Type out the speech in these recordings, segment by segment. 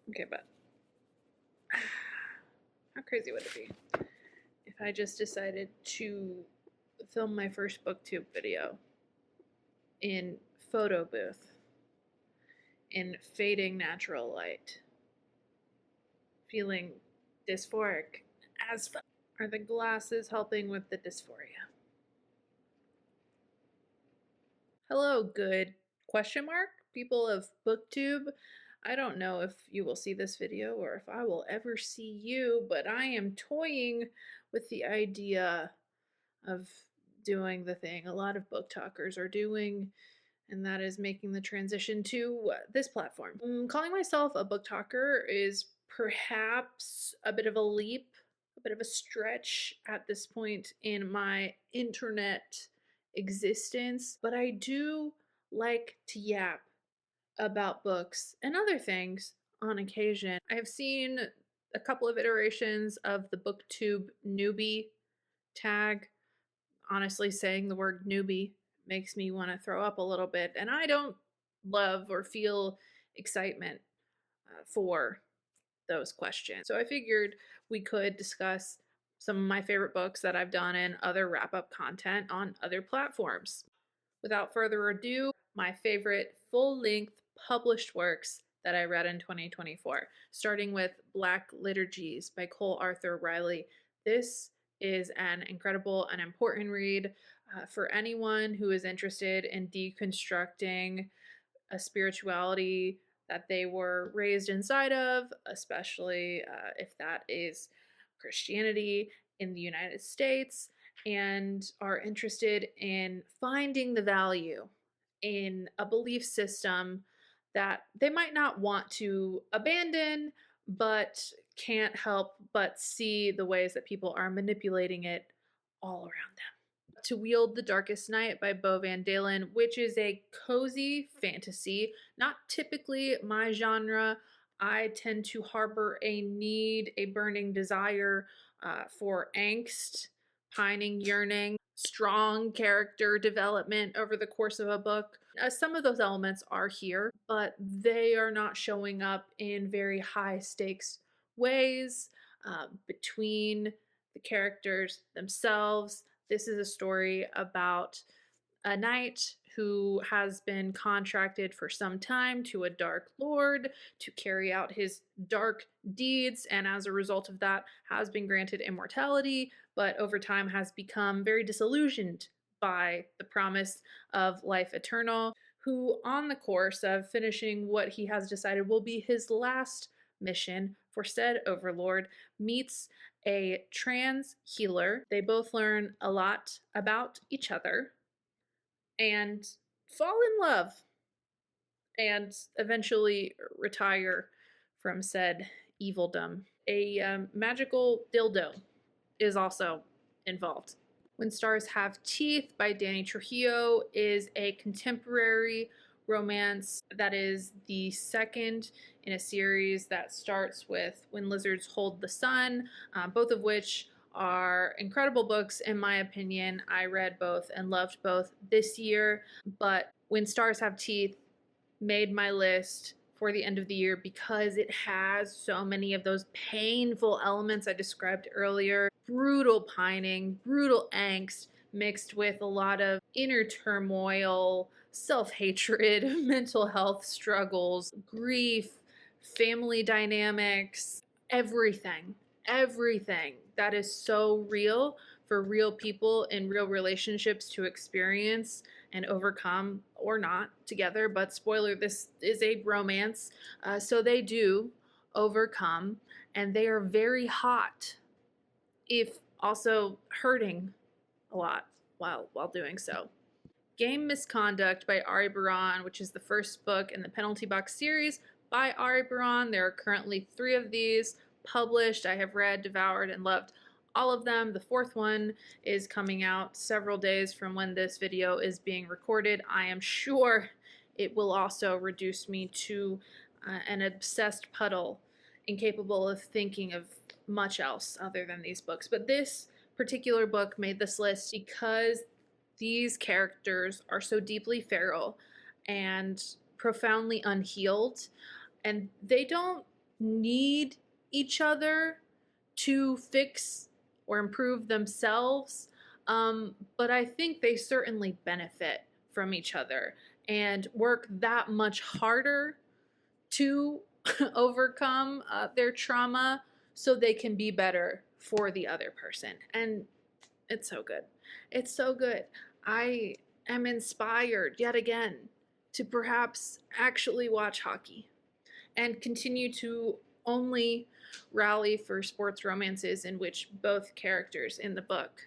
Okay, but how crazy would it be if I just decided to film my first booktube video in photo booth in fading natural light, feeling dysphoric as fuck? Are the glasses helping with the dysphoria? Hello, good question mark people of booktube. I don't know if you will see this video or if I will ever see you, but I am toying with the idea of doing the thing a lot of book talkers are doing, and that is making the transition to this platform. Calling myself a book talker is perhaps a bit of a leap, a bit of a stretch at this point in my internet existence, but I do like to yap about books and other things on occasion. I have seen a couple of iterations of the booktube newbie tag. Honestly, saying the word newbie makes me want to throw up a little bit, and I don't love or feel excitement for those questions. So I figured we could discuss some of my favorite books that I've done and other wrap up content on other platforms. Without further ado, my favorite full length published works that I read in 2024, starting with Black Liturgies by Cole Arthur Riley. This is an incredible and important read for anyone who is interested in deconstructing a spirituality that they were raised inside of, especially if that is Christianity in the United States, and are interested in finding the value in a belief system that they might not want to abandon, but can't help but see the ways that people are manipulating it all around them. To Wield the Darkest Night by Beau Van Dalen, which is a cozy fantasy, not typically my genre. I tend to harbor a need, a burning desire for angst, pining, yearning, strong character development over the course of a book. Some of those elements are here, but they are not showing up in very high stakes ways between the characters themselves. This is a story about a knight who has been contracted for some time to a dark lord to carry out his dark deeds, and as a result of that has been granted immortality, but over time has become very disillusioned by the promise of life eternal, who on the course of finishing what he has decided will be his last mission for said overlord meets a trans healer. They both learn a lot about each other and fall in love and eventually retire from said evilldom. A magical dildo is also involved. When Stars Have Teeth by Dani Trujillo is a contemporary romance that is the second in a series that starts with When Lizards Hold the Sun, both of which are incredible books in my opinion. I read both and loved both this year, but When Stars Have Teeth made my list for the end of the year because it has so many of those painful elements I described earlier. Brutal pining, brutal angst, mixed with a lot of inner turmoil, self-hatred, mental health struggles, grief, family dynamics, everything that is so real for real people in real relationships to experience and overcome, or not together. But spoiler, this is a romance, so they do overcome, and they are very hot, if also hurting a lot while doing so. Game Misconduct by Ari Baran, which is the first book in the Penalty Box series by Ari Baran. There are currently 3 of these published. I have read, devoured, and loved all of them. The 4th one is coming out several days from when this video is being recorded. I am sure it will also reduce me to an obsessed puddle, incapable of thinking of much else other than these books. But this particular book made this list because these characters are so deeply feral and profoundly unhealed, and they don't need each other to fix or improve themselves, but I think they certainly benefit from each other and work that much harder to overcome their trauma so they can be better for the other person. And it's so good. It's so good. I am inspired yet again to perhaps actually watch hockey and continue to only rally for sports romances in which both characters in the book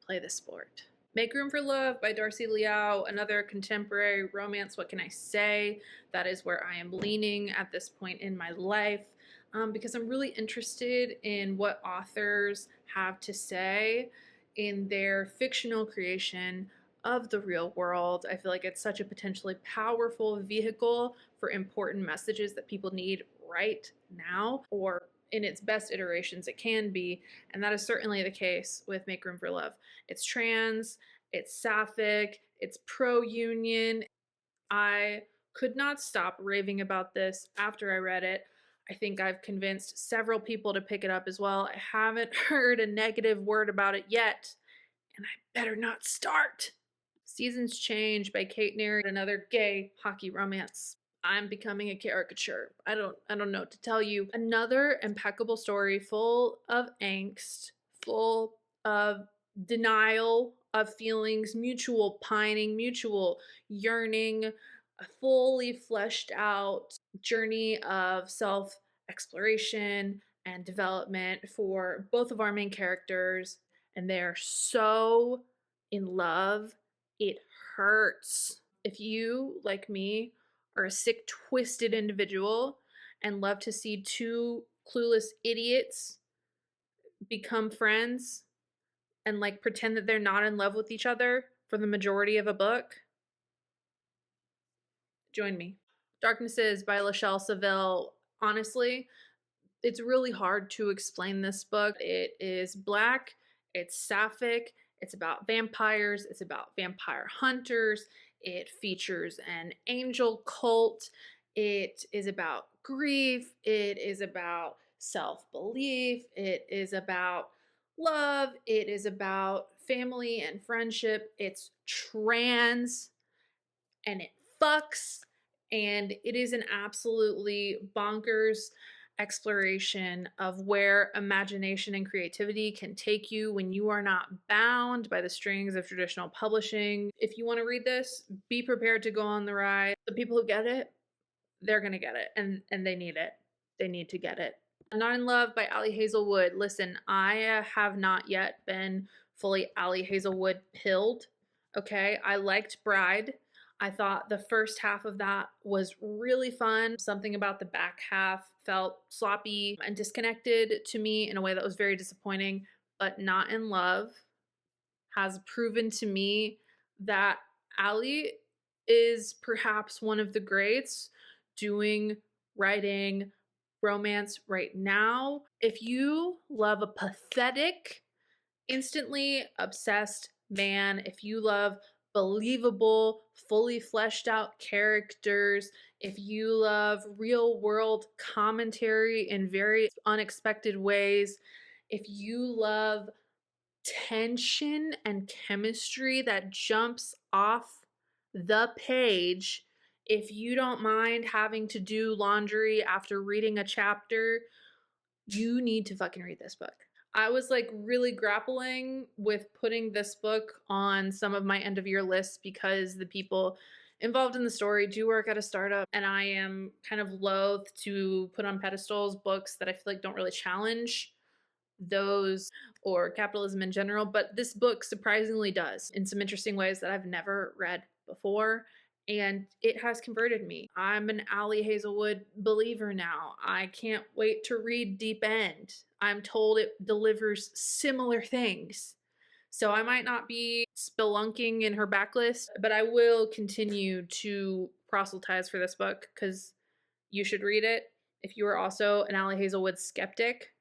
play the sport. Make Room for Love by Darcy Liao, another contemporary romance. What can I say? That is where I am leaning at this point in my life, because I'm really interested in what authors have to say in their fictional creation of the real world. I feel like it's such a potentially powerful vehicle for important messages that people need right now, or in its best iterations it can be, and that is certainly the case with Make Room for Love. It's trans, it's sapphic, it's pro-union. I could not stop raving about this after I read it. I think I've convinced several people to pick it up as well. I haven't heard a negative word about it yet, and I better not start. Seasons Change by Cait, Nary, another gay hockey romance. I'm becoming a caricature. I don't know what to tell you. Another impeccable story full of angst, full of denial of feelings, mutual pining, mutual yearning, a fully fleshed out journey of self exploration and development for both of our main characters. And they're so in love, it hurts. If you, like me, are a sick, twisted individual and love to see two clueless idiots become friends and like pretend that they're not in love with each other for the majority of a book, join me. Darknesses by Lachelle Seville. Honestly, it's really hard to explain this book. It is black, it's sapphic, it's about vampires, it's about vampire hunters, it features an angel cult, it is about grief, it is about self-belief, it is about love, it is about family and friendship, it's trans, and it fucks, and it is an absolutely bonkers exploration of where imagination and creativity can take you when you are not bound by the strings of traditional publishing. If you want to read this, be prepared to go on the ride. The people who get it, they're gonna get it, and they need it. They need to get it. Not in Love by Ali Hazelwood. Listen, I have not yet been fully Ali Hazelwood pilled. Okay, I liked Bride. I thought the first half of that was really fun. Something about the back half felt sloppy and disconnected to me in a way that was very disappointing. But Not in Love has proven to me that Ali is perhaps one of the greats doing writing romance right now. If you love a pathetic, instantly obsessed man, if you love believable, fully fleshed out characters, if you love real world commentary in very unexpected ways, if you love tension and chemistry that jumps off the page, if you don't mind having to do laundry after reading a chapter, you need to fucking read this book. I was like really grappling with putting this book on some of my end of year lists because the people involved in the story do work at a startup, and I am kind of loath to put on pedestals books that I feel like don't really challenge those or capitalism in general, but this book surprisingly does in some interesting ways that I've never read before, and it has converted me. I'm an Ali Hazelwood believer now. I can't wait to read Deep End. I'm told it delivers similar things. So I might not be spelunking in her backlist, but I will continue to proselytize for this book because you should read it. If you are also an Ali Hazelwood skeptic,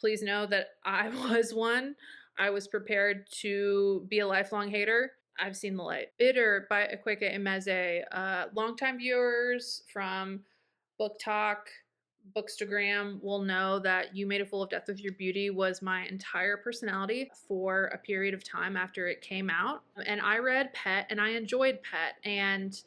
please know that I was one. I was prepared to be a lifelong hater. I've seen the light. Bitter by Akwaeke, emezi. Longtime viewers from Book Talk, Bookstagram will know that You Made a Fool of Death with Your Beauty was my entire personality for a period of time after it came out. And I read Pet and I enjoyed Pet, and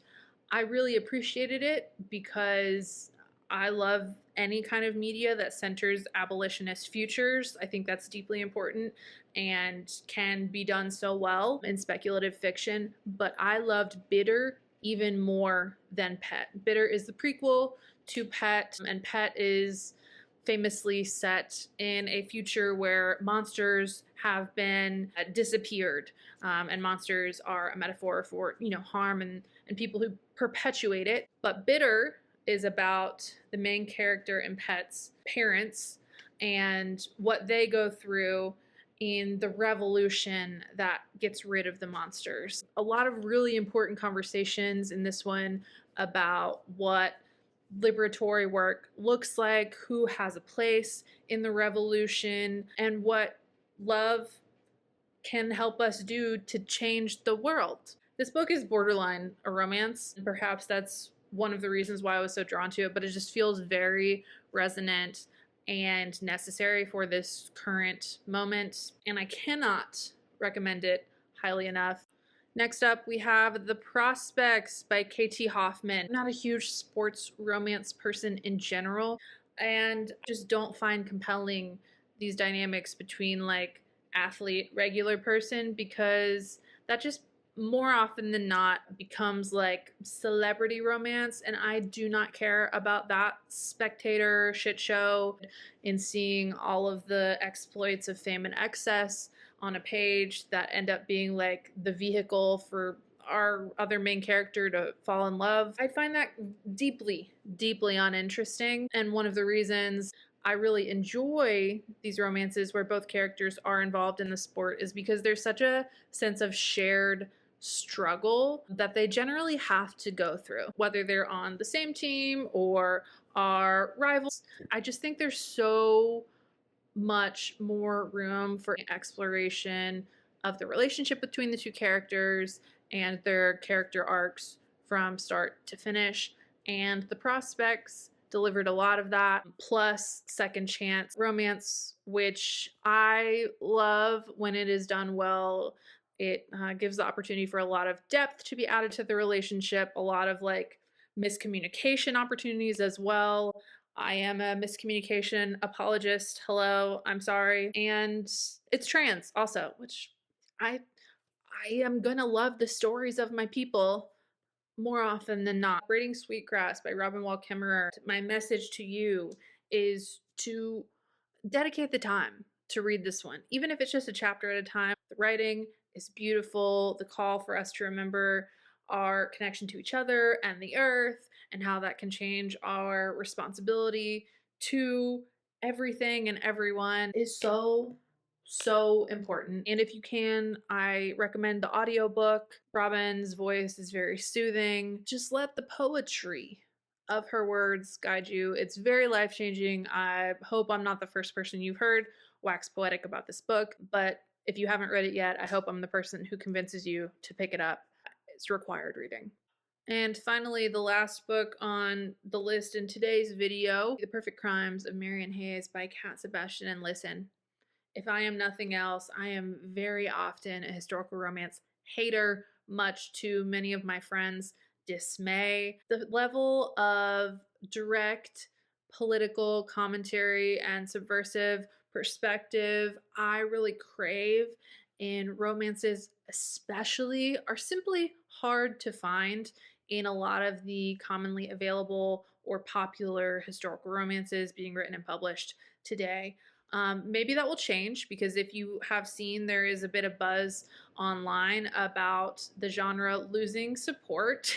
I really appreciated it because I love any kind of media that centers abolitionist futures. I think that's deeply important and can be done so well in speculative fiction. But I loved Bitter even more than Pet. Bitter is the prequel to Pet, and Pet is famously set in a future where monsters have been disappeared, and monsters are a metaphor for harm and people who perpetuate it. But Bitter is about the main character and Pet's parents and what they go through in the revolution that gets rid of the monsters. A lot of really important conversations in this one about what liberatory work looks like, who has a place in the revolution, and what love can help us do to change the world. This book is borderline a romance, and perhaps that's one of the reasons why I was so drawn to it, but it just feels very resonant and necessary for this current moment, and I cannot recommend it highly enough. Next up, we have The Prospects by Cait Hoffman. I'm not a huge sports romance person in general, and just don't find compelling these dynamics between like athlete, regular person, because that just more often than not becomes like celebrity romance, and I do not care about that spectator shit show in seeing all of the exploits of fame and excess on a page that end up being like the vehicle for our other main character to fall in love. I find that deeply, deeply uninteresting, and one of the reasons I really enjoy these romances where both characters are involved in the sport is because there's such a sense of shared struggle that they generally have to go through, whether they're on the same team or are rivals. I just think there's so much more room for exploration of the relationship between the two characters and their character arcs from start to finish. And The Prospects delivered a lot of that, plus second chance romance, which I love when it is done well. It gives the opportunity for a lot of depth to be added to the relationship, a lot of like miscommunication opportunities as well. I am a miscommunication apologist. Hello, I'm sorry. And it's trans also, which I am gonna love the stories of my people more often than not. Braiding Sweetgrass by Robin Wall Kimmerer. My message to you is to dedicate the time to read this one, even if it's just a chapter at a time. The writing is beautiful. The call for us to remember our connection to each other and the earth, and how that can change our responsibility to everything and everyone is so, so important. And if you can, I recommend the audiobook. Robin's voice is very soothing. Just let the poetry of her words guide you. It's very life-changing. I hope I'm not the first person you've heard wax poetic about this book, but if you haven't read it yet, I hope I'm the person who convinces you to pick it up. It's required reading. And finally, the last book on the list in today's video, The Perfect Crimes of Marian Hayes by Sebastian. And listen, if I am nothing else, I am very often a historical romance hater, much to many of my friends' dismay. The level of direct political commentary and subversive perspective I really crave in romances especially are simply hard to find in a lot of the commonly available or popular historical romances being written and published today. Maybe that will change, because if you have seen, there is a bit of buzz online about the genre losing support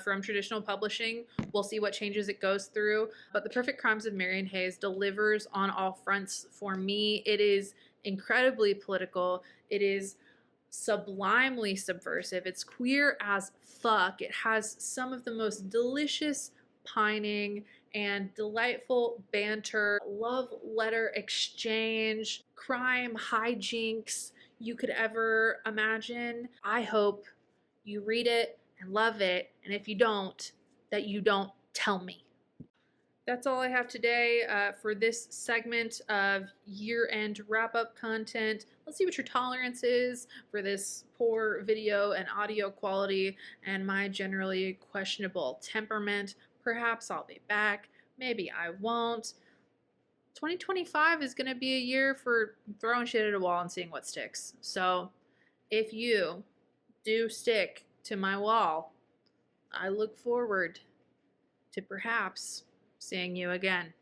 from traditional publishing. We'll see what changes it goes through. But The Perfect Crimes of Marian Hayes delivers on all fronts for me. It is incredibly political. It is sublimely subversive. It's queer as fuck. It has some of the most delicious pining and delightful banter, love letter exchange, crime hijinks you could ever imagine. I hope you read it and love it, and if you don't, that you don't tell me. that's all I have today for this segment of year-end wrap-up content. Let's see what your tolerance is for this poor video and audio quality and my generally questionable temperament. Perhaps I'll be back. Maybe I won't. 2025 is going to be a year for throwing shit at a wall and seeing what sticks. So if you do stick to my wall, I look forward to perhaps seeing you again.